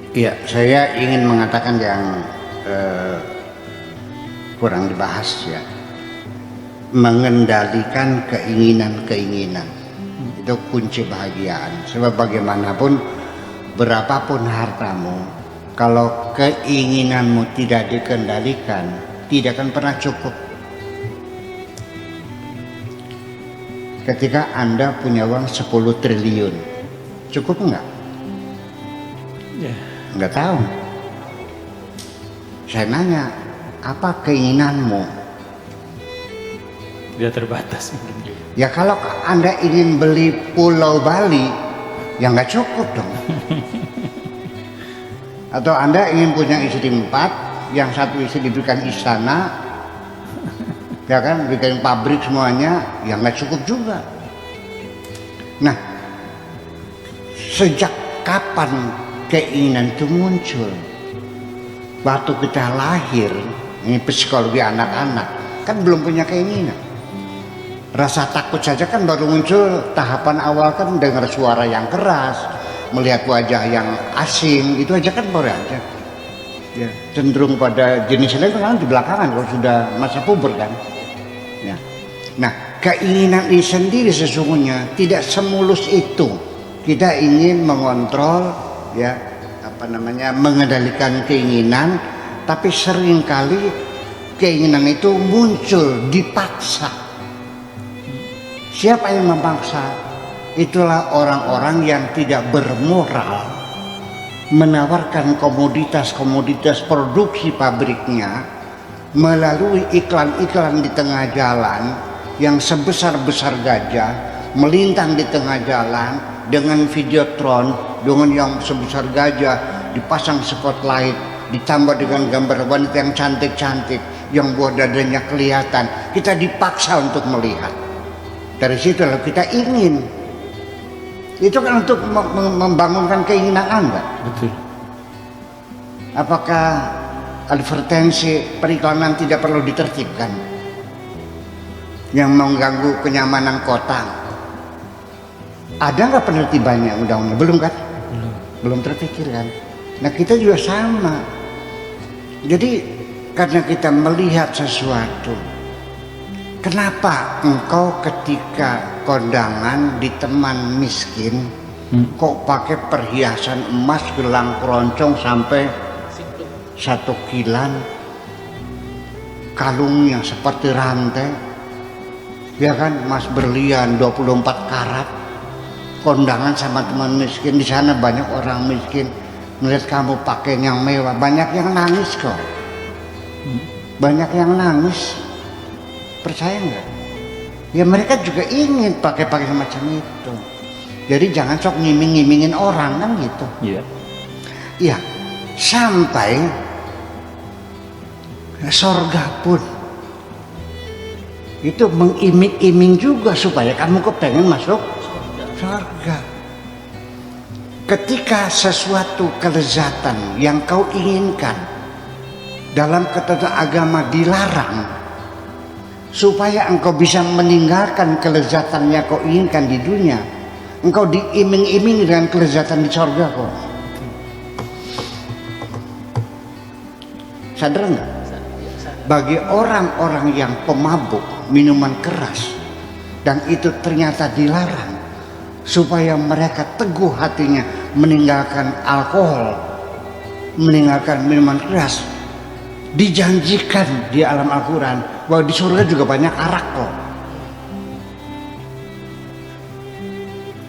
Iya, saya ingin mengatakan yang kurang dibahas ya. Mengendalikan keinginan-keinginan itu kunci bahagiaan. Sebab bagaimanapun, berapapun hartamu, kalau keinginanmu tidak dikendalikan, tidak akan pernah cukup. Ketika Anda punya uang 10 triliun, cukup enggak? Ya. Enggak tahu. Saya nanya, apa keinginanmu? Dia terbatas mungkin. Ya kalau Anda ingin beli Pulau Bali, ya nggak cukup dong. Atau Anda ingin punya istri 4, yang satu istri diberikan istana, ya kan, bikin pabrik semuanya, ya nggak cukup juga. Nah, sejak kapan keinginan itu muncul? Waktu kita lahir, ini psikologi anak-anak, kan belum punya keinginan. Rasa takut saja kan baru muncul tahapan awal, kan dengar suara yang keras, melihat wajah yang asing, itu aja kan baru aja. Ya, cenderung pada jenis lain kan di belakangan kalau sudah masa puber kan. Ya. Nah, keinginan ini sendiri sesungguhnya tidak semulus itu. Kita ingin mengontrol, ya, mengendalikan keinginan, tapi seringkali keinginan itu muncul dipaksa. Siapa yang memaksa? Itulah orang-orang yang tidak bermoral, menawarkan komoditas-komoditas produksi pabriknya melalui iklan-iklan di tengah jalan yang sebesar-besar gajah, melintang di tengah jalan dengan videotron, dengan yang sebesar gajah, dipasang spotlight, ditambah dengan gambar wanita yang cantik-cantik, yang buah dadanya kelihatan. Kita dipaksa untuk melihat. Dari situ lalu kita ingin. Itu kan untuk membangunkan keinginan Anda. Betul. Apakah advertensi periklanan tidak perlu ditertibkan yang mengganggu kenyamanan kota? Ada nggak penertibannya undang-undang? Belum kan? Belum terpikir kan? Nah kita juga sama. Jadi karena kita melihat sesuatu, kenapa engkau ketika kondangan di teman miskin kok pakai perhiasan emas, gelang keroncong sampai 1 kilan, kalung yang seperti rantai, ya kan, emas berlian 24 karat, kondangan sama teman miskin. Di sana banyak orang miskin, melihat kamu pakai yang mewah, banyak yang nangis kok. Banyak yang nangis. Percaya nggak? Ya mereka juga ingin pakai semacam itu. Jadi jangan sok ngiming-ngimingin orang kan gitu. Iya. Iya. Sampai sorga pun itu mengiming-iming juga supaya kamu kepengen masuk sorga. Ketika sesuatu kelezatan yang kau inginkan dalam ketentuan agama dilarang, supaya engkau bisa meninggalkan kelezatan yang kau inginkan di dunia, engkau diiming-iming dengan kelezatan di sorga kok. Sadar nggak? Bagi orang-orang yang pemabuk minuman keras dan itu ternyata dilarang, supaya mereka teguh hatinya meninggalkan alkohol, meninggalkan minuman keras, dijanjikan di alam Al-Quran bahwa di surga juga banyak arak kok.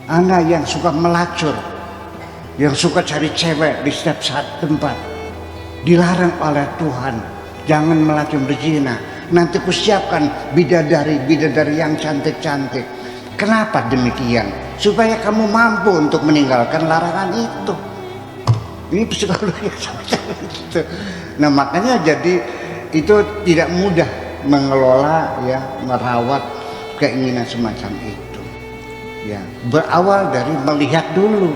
Anak yang suka melacur, yang suka cari cewek di setiap saat tempat, dilarang oleh Tuhan, jangan melacur berzina. Nanti kusiapkan bidadari yang cantik-cantik. Kenapa demikian? Supaya kamu mampu untuk meninggalkan larangan itu. Ini psikologi semacam itu. Nah makanya jadi itu tidak mudah mengelola, ya, merawat keinginan semacam itu. Ya, berawal dari melihat dulu,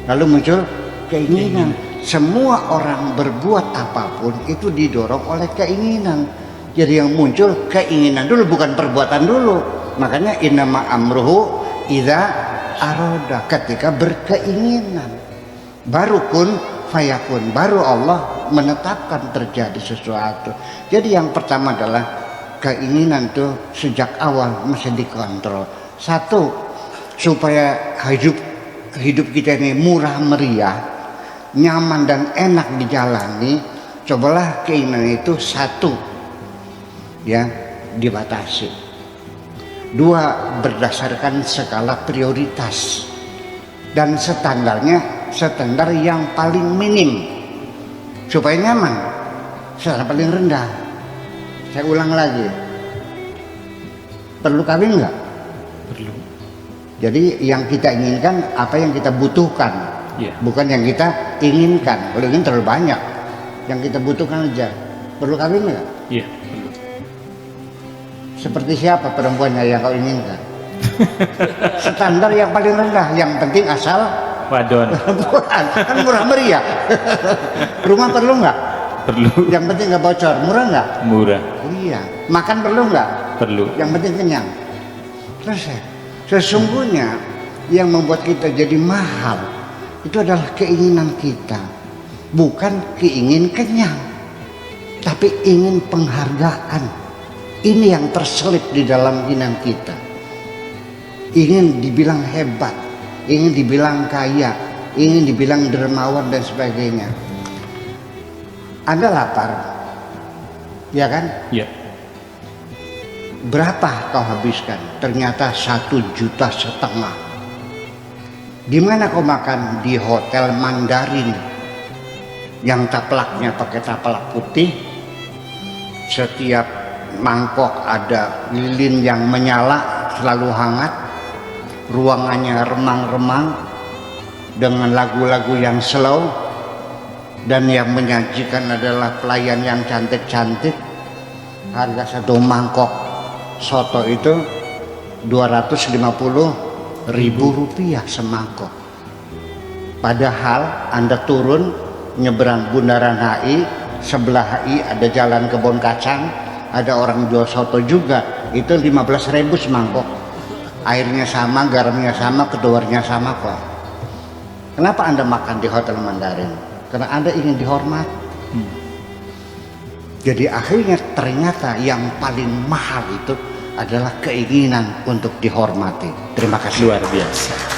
lalu muncul keinginan. Semua orang berbuat apapun itu didorong oleh keinginan. Jadi yang muncul keinginan dulu, bukan perbuatan dulu. Makanya innama amruhu idza aroda, ketika berkeinginan. Baru pun fayakun, baru Allah menetapkan terjadi sesuatu. Jadi yang pertama adalah keinginan tuh sejak awal mesti dikontrol. Satu, supaya hidup kita ini murah meriah, nyaman dan enak dijalani, cobalah keinginan itu satu ya dibatasi. Dua, berdasarkan skala prioritas dan standar yang paling minim supaya nyaman. Standar paling rendah, saya ulang lagi, perlu kawin nggak? Perlu. Jadi yang kita inginkan apa yang kita butuhkan, bukan yang kita inginkan. Kalau ingin terlalu banyak, yang kita butuhkan aja. Perlu kawin nggak? Iya, perlu. Seperti siapa perempuannya yang kau inginkan? Standar yang paling rendah, yang penting asal Wadon. perempuan, kan murah meriah. Rumah perlu nggak? Perlu. Yang penting nggak bocor, murah nggak? Murah. Iya. Makan perlu nggak? Perlu. Yang penting kenyang. Selesai. Sesungguhnya yang membuat kita jadi mahal itu adalah keinginan kita, bukan keingin kenyang, tapi ingin penghargaan. Ini yang terselip di dalam keinginan kita. Ingin dibilang hebat, ingin dibilang kaya, ingin dibilang dermawan dan sebagainya. Anda lapar, ya kan? Iya. Berapa kau habiskan? Ternyata 1,5 juta. Di mana kau makan? Di Hotel Mandarin yang taplaknya pakai taplak putih. Setiap mangkok ada lilin yang menyala, selalu hangat. Ruangannya remang-remang dengan lagu-lagu yang slow, dan yang menyajikan adalah pelayan yang cantik-cantik. Harga satu mangkok soto itu 250.000 rupiah semangkok. Padahal Anda turun nyebrang Bundaran HI, sebelah HI ada jalan Kebon Kacang, ada orang jual soto juga, itu 15.000 semangkok. Airnya sama, garamnya sama, keduanya sama kok. Kenapa Anda makan di Hotel Mandarin? Karena Anda ingin dihormat. Jadi akhirnya ternyata yang paling mahal itu adalah keinginan untuk dihormati. Terima kasih. Luar biasa.